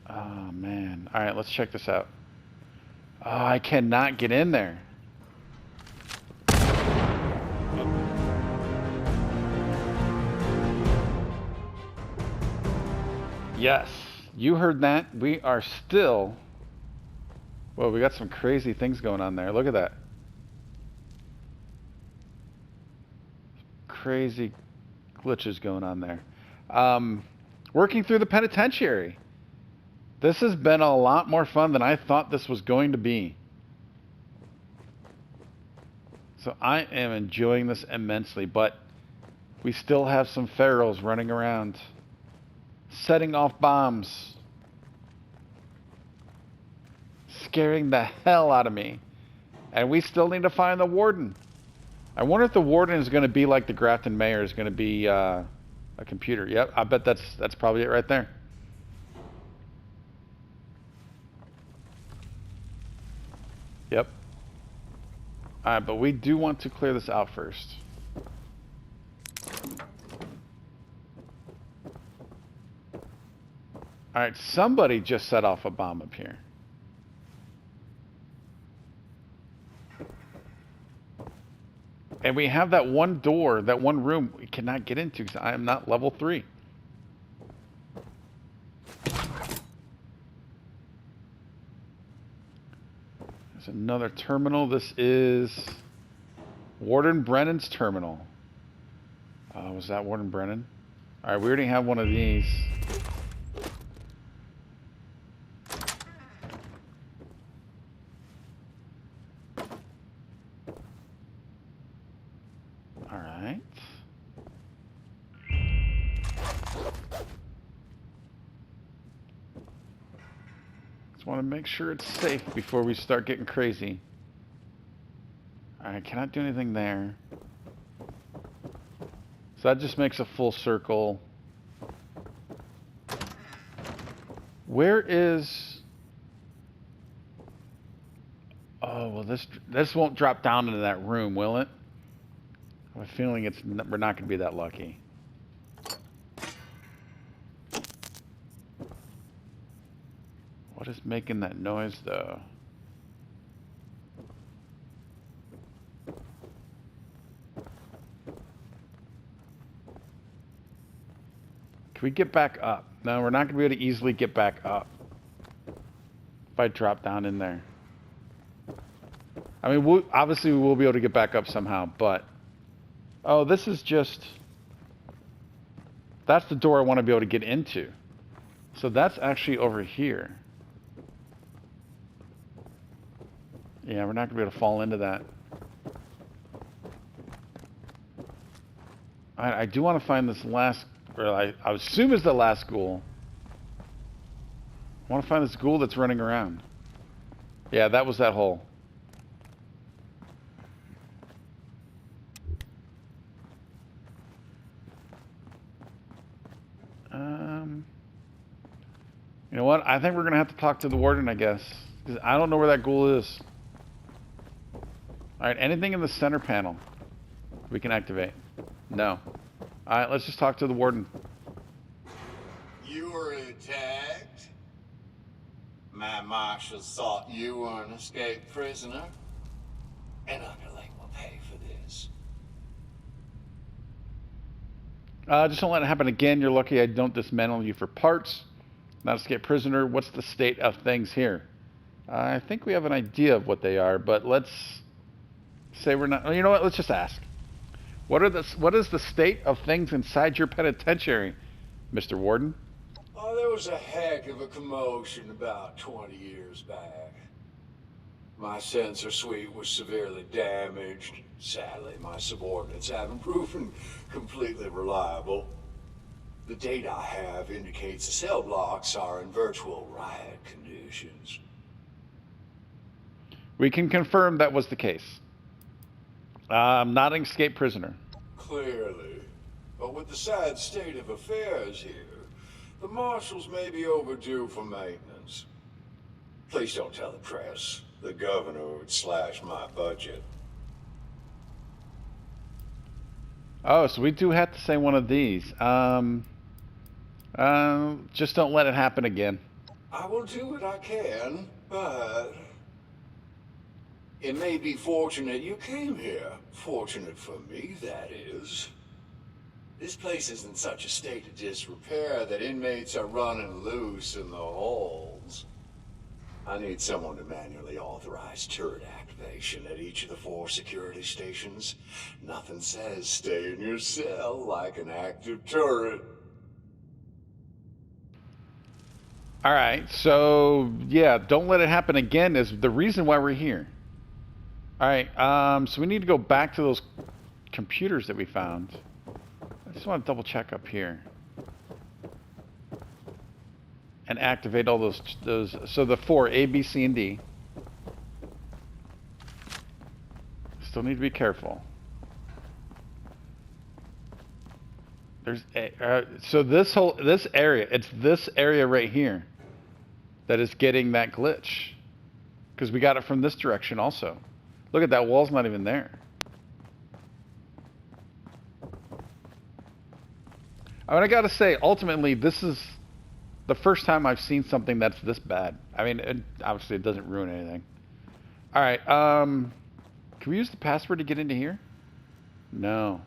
Oh, man. All right, let's check this out. Oh, I cannot get in there. Yes, you heard that. We are still... Well, we got some crazy things going on there. Look at that. Crazy glitches going on there. Working through the penitentiary. This has been a lot more fun than I thought this was going to be. So I am enjoying this immensely, but we still have some pharaohs running around, setting off bombs, scaring the hell out of me. And we still need to find the warden. I wonder if the warden is going to be like the Grafton mayor, is going to be a computer. Yep, I bet that's probably it right there. Yep. Alright, but we do want to clear this out first. Alright, somebody just set off a bomb up here. And we have that one door, that one room we cannot get into because I am not level 3. There's another terminal. This is Warden Brennan's terminal. Was that Warden Brennan? Alright, we already have one of these. Alright. Just want to make sure it's safe before we start getting crazy. Alright, cannot do anything there. So that just makes a full circle. Where is... Oh, well this won't drop down into that room, will it? I have a feeling we're not going to be that lucky. What is making that noise, though? Can we get back up? No, we're not going to be able to easily get back up if I drop down in there. I mean, obviously we will be able to get back up somehow, but... Oh, this is just... That's the door I want to be able to get into. So that's actually over here. Yeah, we're not going to be able to fall into that. I do want to find this last... Or I assume is the last ghoul. I want to find this ghoul that's running around. Yeah, that was that hole. You know what? I think we're going to have to talk to the warden, I guess. Because I don't know where that ghoul is. Alright, anything in the center panel we can activate? No. Alright, let's just talk to the warden. You were attacked? My marshals thought you were an escaped prisoner? An underling will pay for this. Just don't let it happen again. You're lucky I don't dismantle you for parts. Not escape prisoner. What's the state of things here? I think we have an idea of what they are, but let's say we're not... You know what? Let's just ask. What is the state of things inside your penitentiary, Mr. Warden? Oh, there was a heck of a commotion about 20 years back. My sensor suite was severely damaged. Sadly, my subordinates haven't proven completely reliable. The data I have indicates the cell blocks are in virtual riot conditions. We can confirm that was the case. I'm not an escaped prisoner. Clearly. But with the sad state of affairs here, the marshals may be overdue for maintenance. Please don't tell the press. The governor would slash my budget. Oh, so we do have to say one of these. Just don't let it happen again. I will do what I can, but it may be fortunate you came here. Fortunate for me, that is. This place is in such a state of disrepair that inmates are running loose in the halls. I need someone to manually authorize turret activation at each of the 4 security stations. Nothing says stay in your cell like an active turret. All right, so yeah, don't let it happen again is the reason why we're here. All right, so we need to go back to those computers that we found. I just want to double check up here and activate all those. So the 4 A, B, C, and D. Still need to be careful. There's so this area, it's this area right here that is getting that glitch because we got it from this direction also. Look at that wall's not even there. I mean, I gotta say, ultimately, this is the first time I've seen something that's this bad. I mean, obviously, it doesn't ruin anything. All right, can we use the password to get into here? No.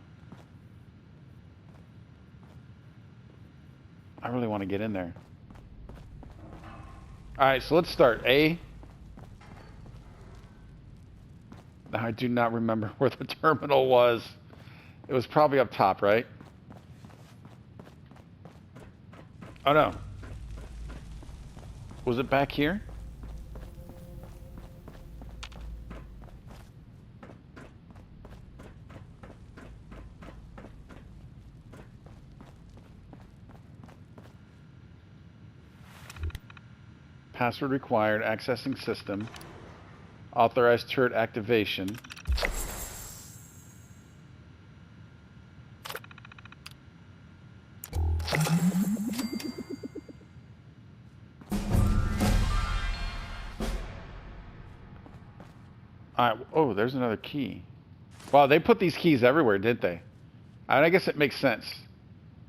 I really want to get in there. All right, so let's start. A. Now, I do not remember where the terminal was. It was probably up top, right? Oh, no. Was it back here? Password required. Accessing system. Authorized turret activation. Alright, oh, there's another key. Wow, they put these keys everywhere, didn't they? I guess it makes sense.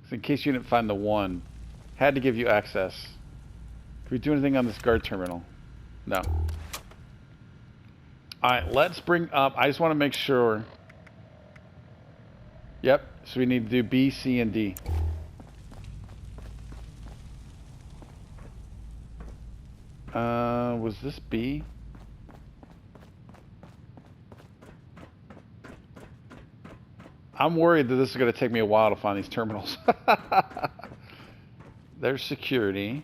So in case you didn't find the one, had to give you access. Can we do anything on this guard terminal? No. Alright, let's bring up, I just want to make sure. Yep, so we need to do B, C, and D. Was this B? I'm worried that this is going to take me a while to find these terminals. There's security.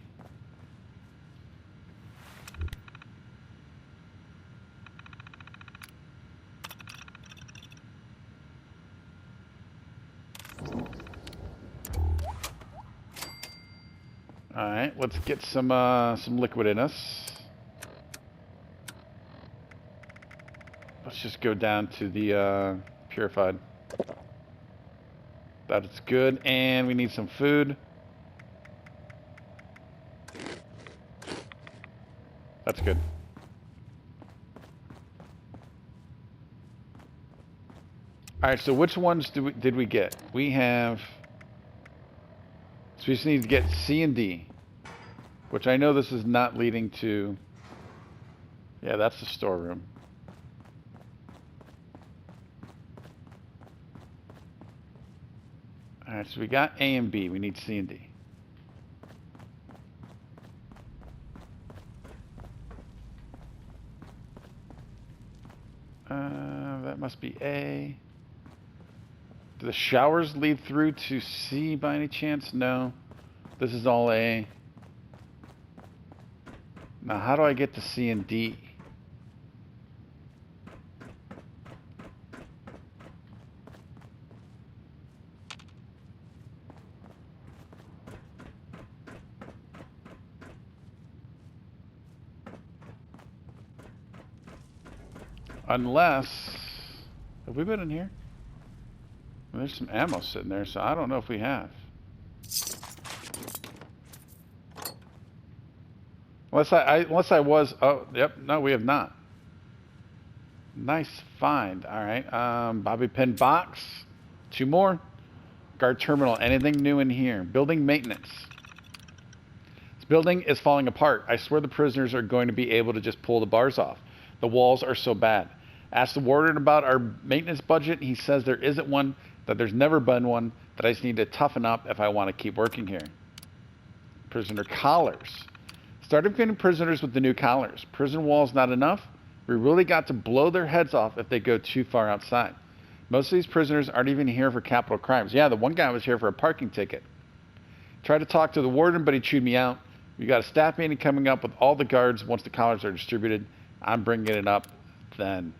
All right, let's get some liquid in us. Let's just go down to the purified. That's good, and we need some food. That's good. All right, so which ones did we get? We have. So we just need to get C and D, which I know this is not leading to. Yeah, that's the storeroom. All right, so we got A and B. We need C and D. That must be A. Do the showers lead through to C by any chance? No. This is all A. Now, how do I get to C and D? Unless, have we been in here? Well, there's some ammo sitting there, so I don't know if we have. Unless I was, oh, yep, no, we have not. Nice find, all right. Bobby pin box, 2 more. Guard terminal, anything new in here? Building maintenance. This building is falling apart. I swear the prisoners are going to be able to just pull the bars off. The walls are so bad. Ask the warden about our maintenance budget. He says there isn't one, that there's never been one, that I just need to toughen up if I want to keep working here. Prisoner collars. Started getting prisoners with the new collars. Prison walls not enough. We really got to blow their heads off if they go too far outside. Most of these prisoners aren't even here for capital crimes. Yeah, the one guy was here for a parking ticket. Tried to talk to the warden, but he chewed me out. We got a staff meeting coming up with all the guards once the collars are distributed. I'm bringing it up then.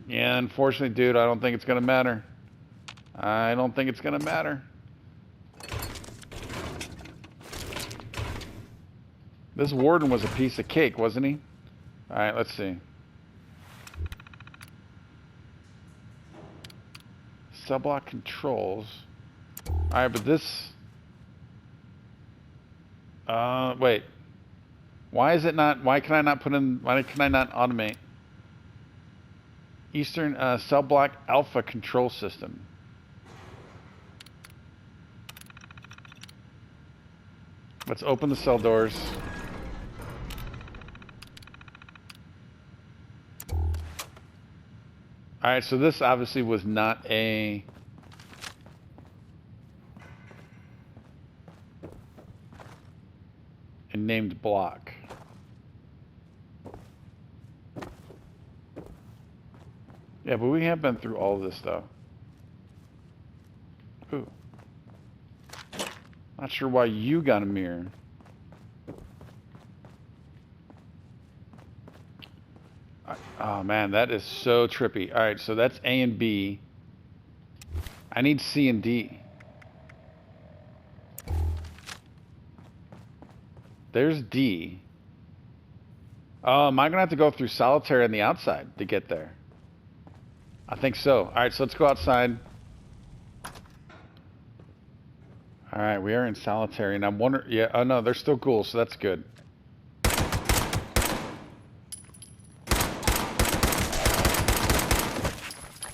Yeah, unfortunately, dude, I don't think it's going to matter. I don't think it's going to matter. This warden was a piece of cake, wasn't he? All right, let's see. Cell block controls. All right, but this... wait. Why is it not... Why can I not put in... Why can I not automate? Eastern cell block alpha control system. Let's open the cell doors. All right, so this obviously was not a named block. Yeah, but we have been through all of this, though. Ooh. Not sure why you got a mirror. Oh, man, that is so trippy. All right, so that's A and B. I need C and D. There's D. Oh, am I going to have to go through solitary on the outside to get there? I think so. All right, so let's go outside. All right, we are in solitary, and I'm wondering... Yeah, oh, no, they're still ghouls, so that's good.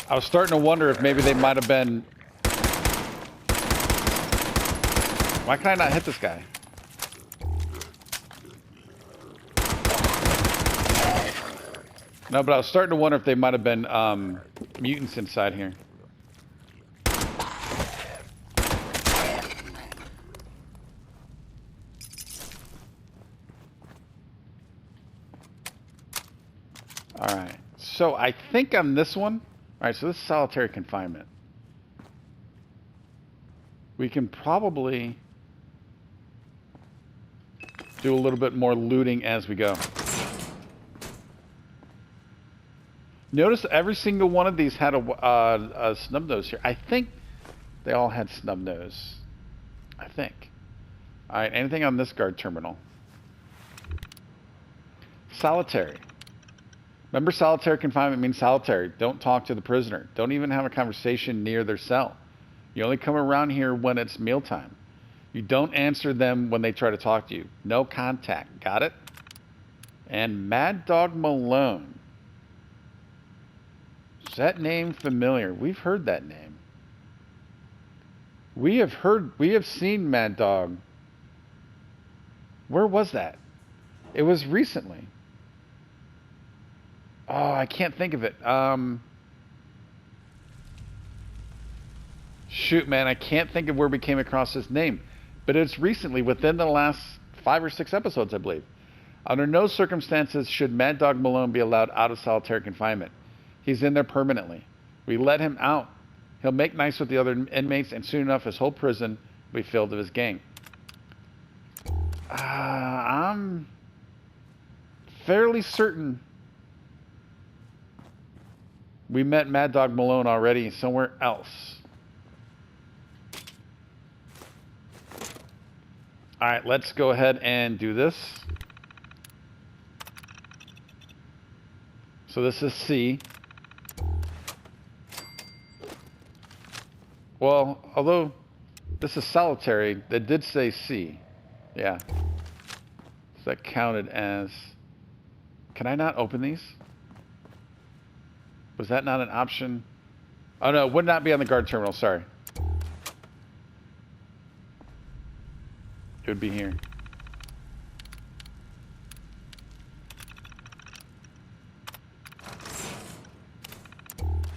I was starting to wonder if maybe they might have been... Why can I not hit this guy? No, but I was starting to wonder if they might have been mutants inside here. All right. So I think on this one... All right, so this is solitary confinement. We can probably do a little bit more looting as we go. Notice every single one of these had a snub nose here. I think they all had snub nose. I think. All right, anything on this guard terminal? Solitary. Remember, solitary confinement means solitary. Don't talk to the prisoner. Don't even have a conversation near their cell. You only come around here when it's mealtime. You don't answer them when they try to talk to you. No contact. Got it? And Mad Dog Malone. Is that name familiar? We've heard that name. We have seen Mad Dog. Where was that? It was recently. Oh, I can't think of it. Shoot, man, I can't think of where we came across his name. But it's recently, within the last 5 or 6 episodes, I believe. Under no circumstances should Mad Dog Malone be allowed out of solitary confinement. He's in there permanently. We let him out. He'll make nice with the other inmates, and soon enough, his whole prison will be filled with his gang. I'm fairly certain we met Mad Dog Malone already somewhere else. All right, let's go ahead and do this. So this is C. Well, although this is solitary, that did say C. Yeah. So that counted as... Can I not open these? Was that not an option? Oh, no, it would not be on the guard terminal. Sorry. it would be here.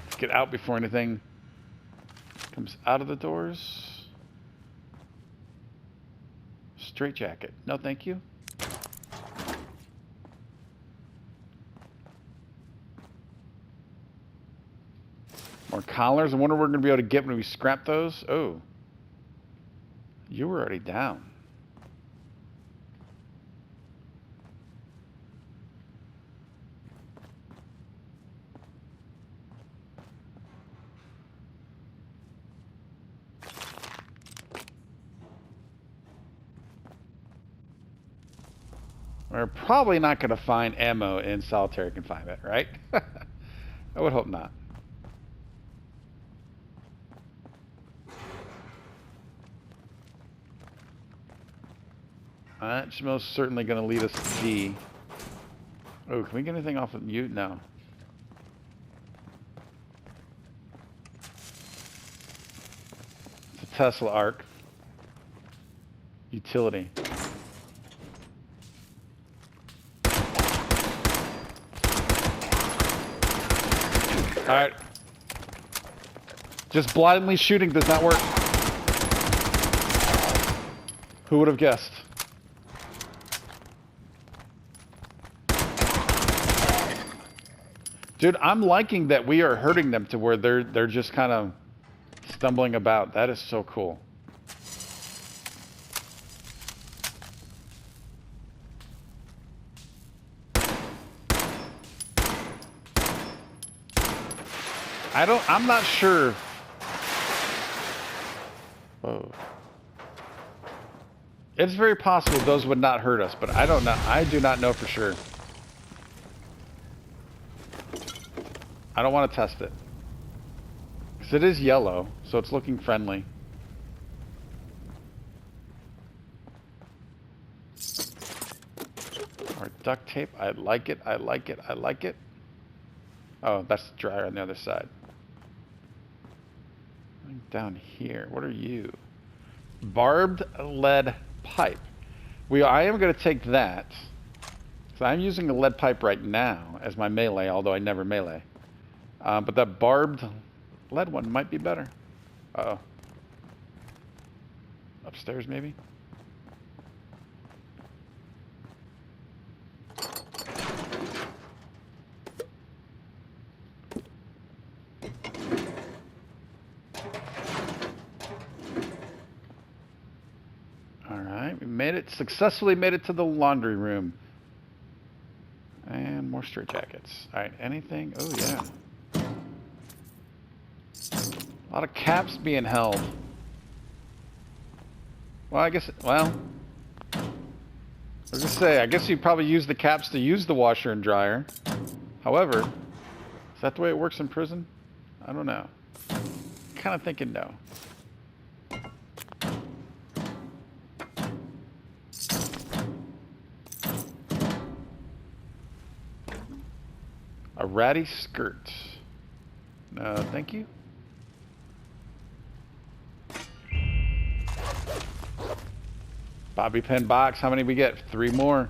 Let's get out before anything comes out of the doors. Straight jacket. No, thank you. More collars. I wonder what we're going to be able to get when we scrap those. Oh. You were already down. We're probably not going to find ammo in solitary confinement, right? I would hope not. That's most certainly going to lead us to D. Oh, can we get anything off of you? No. It's a Tesla arc. Utility. Alright. Just blindly shooting does not work. Who would have guessed? Dude, I'm liking that we are hurting them to where they're just kind of stumbling about. That is so cool. I'm not sure. Whoa. It's very possible those would not hurt us, but I don't know. I do not know for sure. I don't want to test it. Because it is yellow, so it's looking friendly. Or duct tape. I like it. I like it. I like it. Oh, that's the dryer on the other side. Down here. What are you? Barbed lead pipe. I am going to take that. So I'm using the lead pipe right now as my melee, although I never melee. But that barbed lead one might be better. Uh-oh. Upstairs, maybe? Alright, we made it, successfully made it to the laundry room. And more straitjackets. Alright, anything? Oh, yeah. A lot of caps being held. Well, I guess, well, I was gonna say, I guess you probably use the caps to use the washer and dryer. However, is that the way it works in prison? I don't know. Kind of thinking no. A ratty skirt. No, thank you. Bobby pin box. How many we get? 3 more.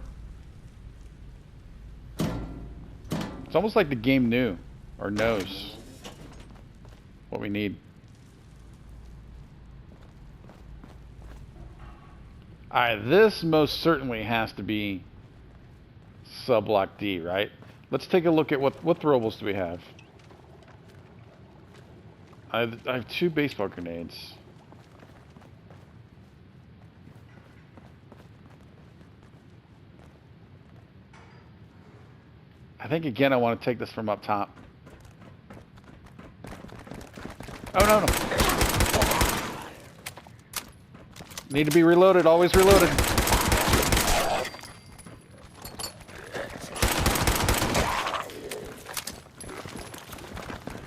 It's almost like the game knew or knows what we need. Alright, this most certainly has to be subblock D, right? Let's take a look at what throwables do we have. I have 2 baseball grenades. I think again I want to take this from up top. Oh no no. Need to be reloaded, always reloaded.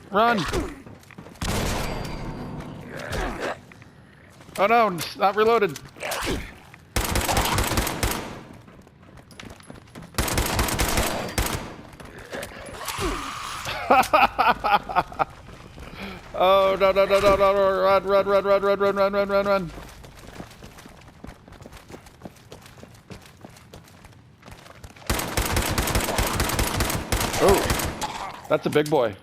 Run! Oh no, it's not reloaded. Oh no no no no no no! Run run run run run run run run run run! Oh, that's a big boy.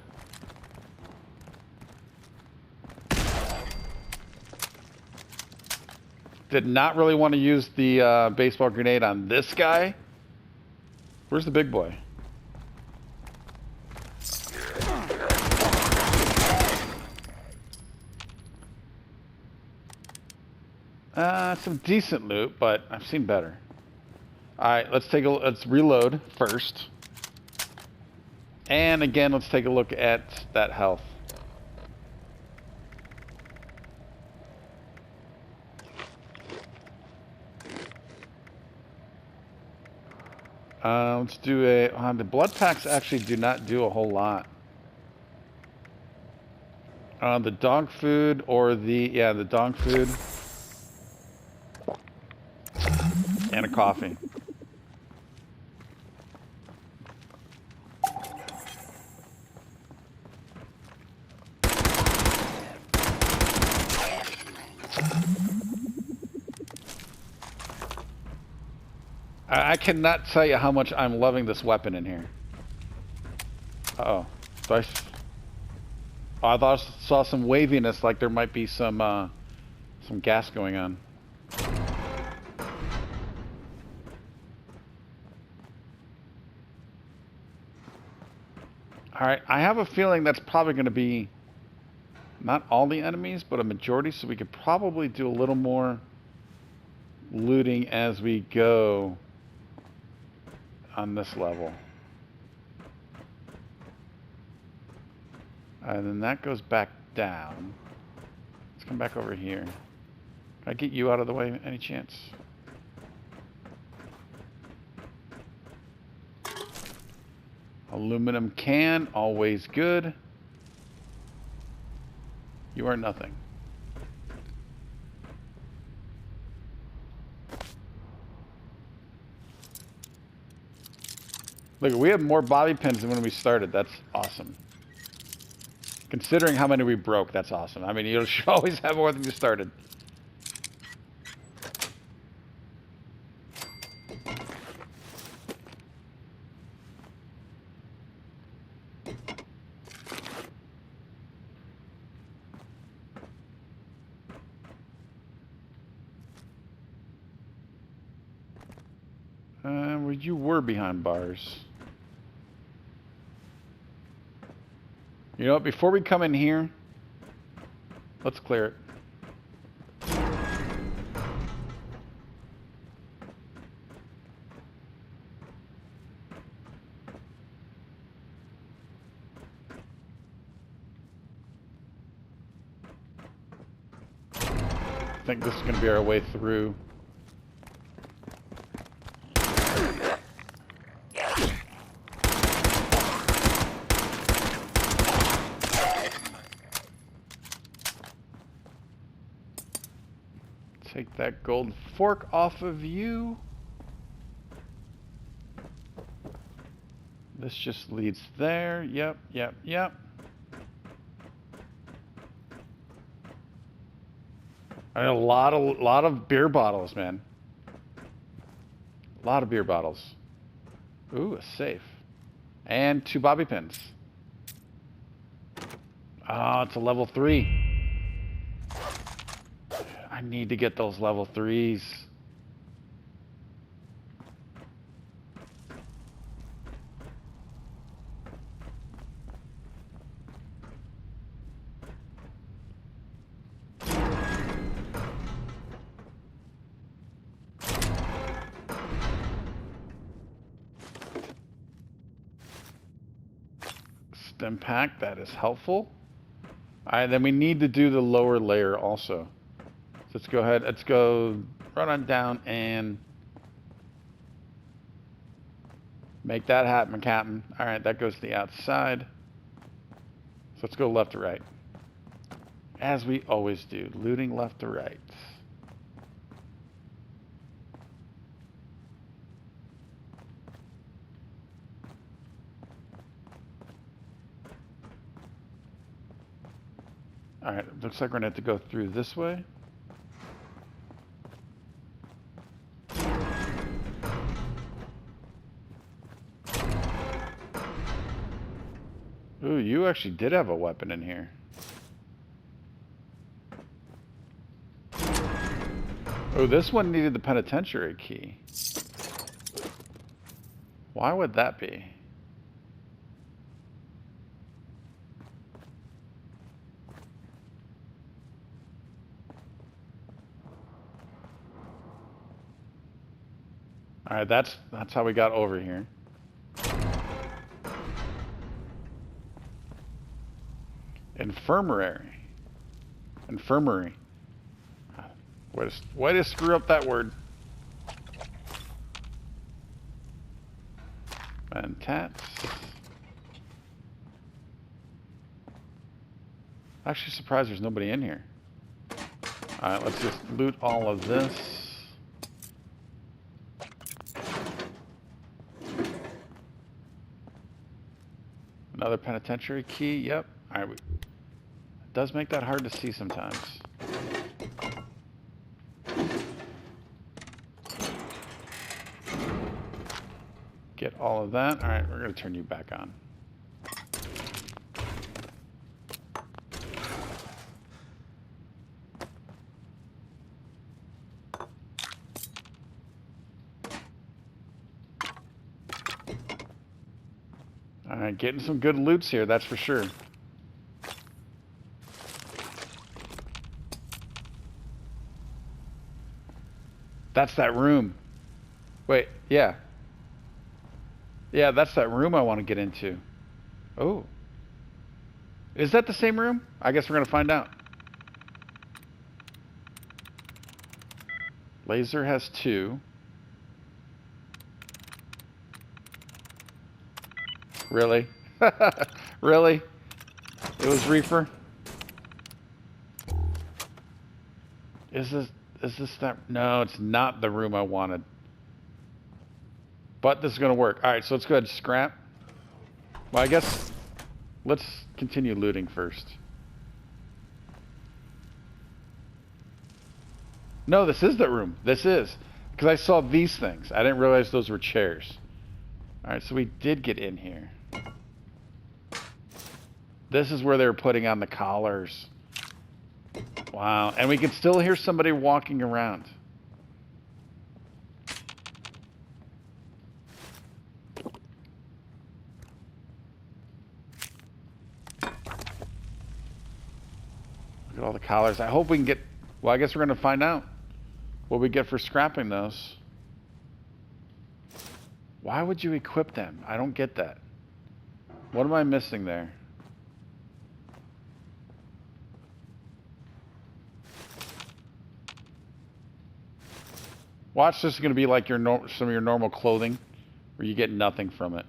Did not really want to use the baseball grenade on this guy. Where's the big boy? Some decent loot, but I've seen better. All right, let's reload first. And again, let's take a look at that health. Let's do the blood packs actually do not do a whole lot. The dog food or the dog food and a coffee. I cannot tell you how much I'm loving this weapon in here. Uh-oh. I thought I saw some waviness, like there might be some gas going on. Alright, I have a feeling that's probably going to be not all the enemies, but a majority, so we could probably do a little more looting as we go on this level. And then that goes back down. Let's come back over here. Can I get you out of the way, any chance? Aluminum can, always good. You are nothing. Look, we have more bobby pins than when we started. That's awesome. Considering how many we broke, that's awesome. I mean, you should always have more than you started. Well, you were behind bars. You know what? Before we come in here, let's clear it. I think this is going to be our way through. Take that gold fork off of you. This just leads there. Yep, yep, yep. I got a lot of beer bottles, man. A lot of beer bottles. Ooh, a safe. And 2 bobby pins. Oh, it's a level 3. I need to get those level 3s. Stim pack, that is helpful. Alright, then we need to do the lower layer also. So let's go ahead, let's go right on down and make that happen, Captain. Alright, that goes to the outside. So let's go left to right. As we always do, looting left to right. Alright, looks like we're going to have to go through this way. Ooh, you actually did have a weapon in here. Oh, this one needed the penitentiary key. Why would that be? All right, that's how we got over here. Infirmary. Way to screw up that word. And tats. Actually surprised there's nobody in here. Alright, let's just loot all of this. Another penitentiary key, yep. Alright, it does make that hard to see sometimes. Get all of that. Alright, we're going to turn you back on. Alright, getting some good loots here, that's for sure. That's that room. Wait, yeah. Yeah, that's that room I want to get into. Oh. Is that the same room? I guess we're going to find out. Laser has 2. Really? Really? It was Reefer? Is this that? No, it's not the room I wanted. But this is going to work. Alright, so let's go ahead and scrap. Well, I guess let's continue looting first. No, this is the room. This is. Because I saw these things. I didn't realize those were chairs. Alright, so we did get in here. This is where they were putting on the collars. Wow. And we can still hear somebody walking around. Look at all the collars. I hope we can get... Well, I guess we're going to find out what we get for scrapping those. Why would you equip them? I don't get that. What am I missing there? Watch, this is going to be like some of your normal clothing, where you get nothing from it.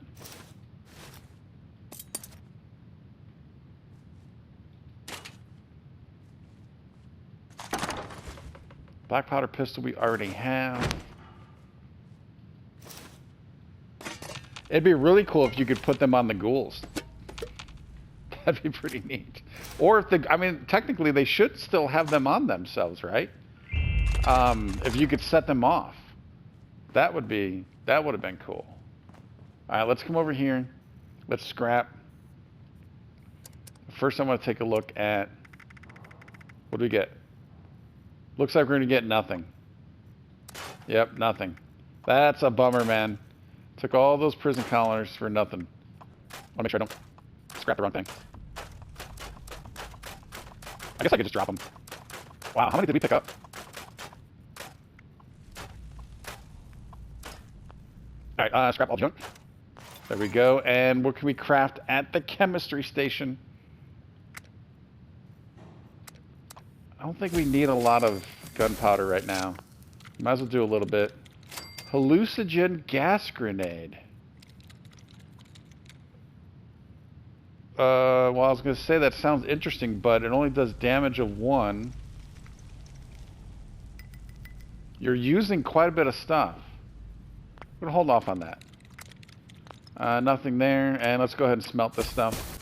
Black powder pistol we already have. It'd be really cool if you could put them on the ghouls. That'd be pretty neat. Or if I mean, technically they should still have them on themselves, right? If you could set them off, that would have been cool. All right, let's come over here. Let's scrap. First, I want to take a look at what do we get. Looks like we're gonna get nothing. Yep, nothing. That's a bummer, man. Took all those prison collars for nothing. Want to make sure I don't scrap the wrong thing. I guess I could just drop them. Wow, how many did we pick up? All right, scrap all junk. There we go. And what can we craft at the chemistry station? I don't think we need a lot of gunpowder right now. Might as well do a little bit. Hallucinogen gas grenade. Well, I was going to say that sounds interesting, but it only does damage of 1. You're using quite a bit of stuff. I'm going to hold off on that. Nothing there, and let's go ahead and smelt this stuff.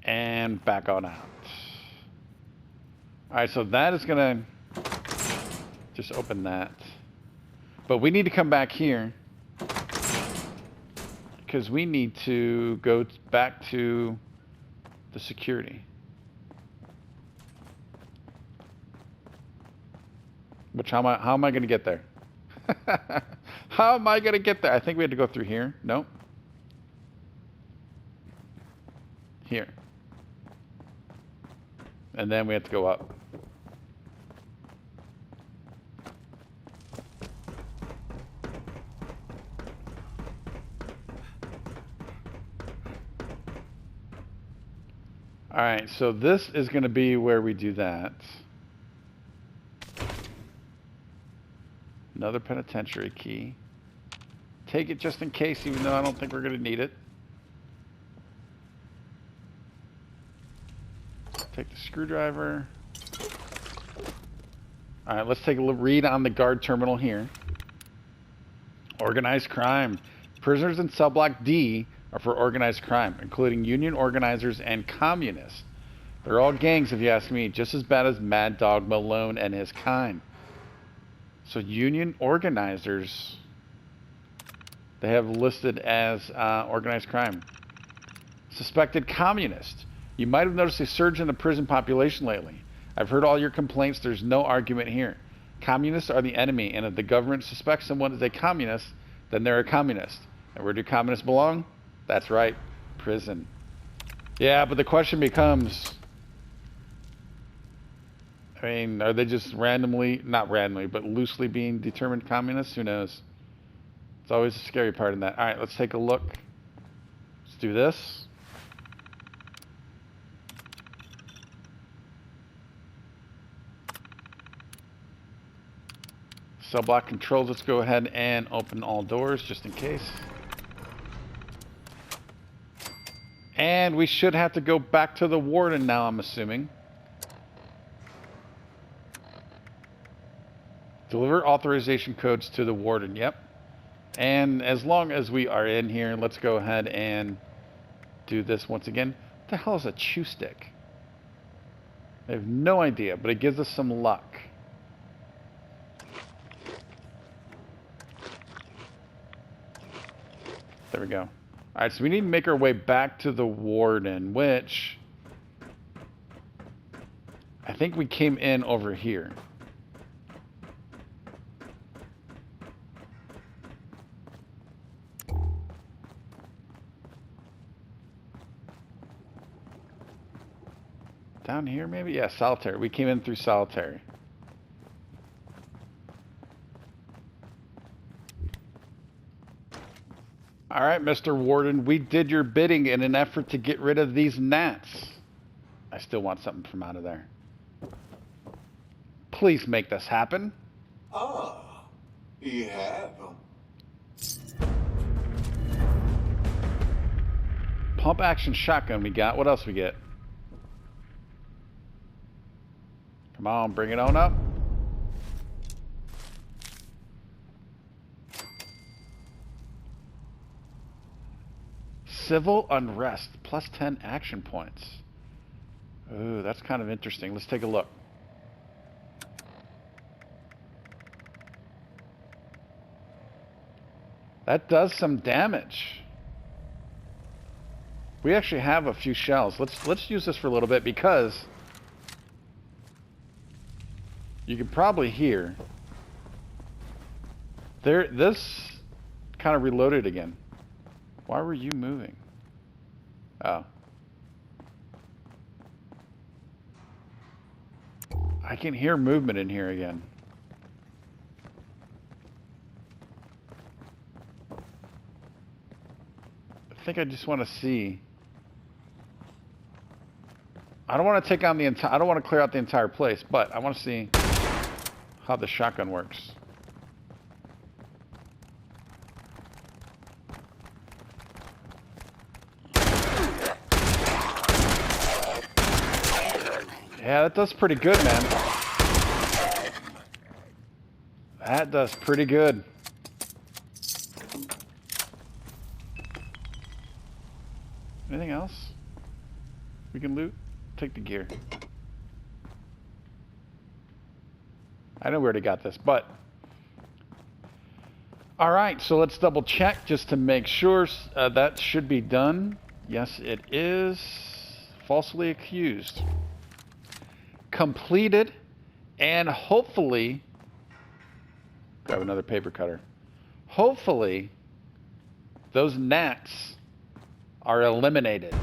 And back on out. Alright, so that is going to just open that. But we need to come back here because we need to go back to the security. Which, how am I going to get there? How am I going to get there? I think we had to go through here. Nope. Here. And then we have to go up. Alright, so this is going to be where we do that. Another penitentiary key. Take it just in case, even though I don't think we're going to need it. Take the screwdriver. Alright, let's take a read on the guard terminal here. Organized crime. Prisoners in cell block D are for organized crime, including union organizers and communists. They're all gangs, if you ask me, just as bad as Mad Dog Malone and his kind. So union organizers, they have listed as organized crime. Suspected communist. You might have noticed a surge in the prison population lately. I've heard all your complaints. There's no argument here. Communists are the enemy, and if the government suspects someone is a communist, then they're a communist. And where do communists belong? That's right, prison. Yeah, but the question becomes, I mean, are they just randomly, not randomly, but loosely being determined communists? Who knows? It's always a scary part in that. All right, let's take a look. Let's do this. Cell block controls, let's go ahead and open all doors just in case. And we should have to go back to the warden now, I'm assuming. Deliver authorization codes to the warden, yep. And as long as we are in here, let's go ahead and do this once again. What the hell is a chew stick? I have no idea, but it gives us some luck. There we go. Alright, so we need to make our way back to the warden, which I think we came in over here. Down here, maybe? Yeah, solitary. We came in through solitary. All right, Mr. Warden, we did your bidding in an effort to get rid of these gnats. I still want something from out of there. Please make this happen. Ah, you have them. Pump action shotgun we got. What else we get? Come on, bring it on up. Civil unrest, plus 10 action points. Ooh, that's kind of interesting. Let's take a look. That does some damage. We actually have a few shells. Let's use this for a little bit because you can probably hear there. This kind of reloaded again. Why were you moving? Oh. I can hear movement in here again. I think I just want to see. I don't want to take on the entire, I don't want to clear out the entire place, but I want to see how the shotgun works. Yeah, that does pretty good, man. That does pretty good. Anything else we can loot? Take the gear. I know we already got this, but All right, so let's double check just to make sure that should be done. Yes, it is. Falsely accused. Completed, and hopefully, grab another paper cutter. Hopefully, those gnats are eliminated.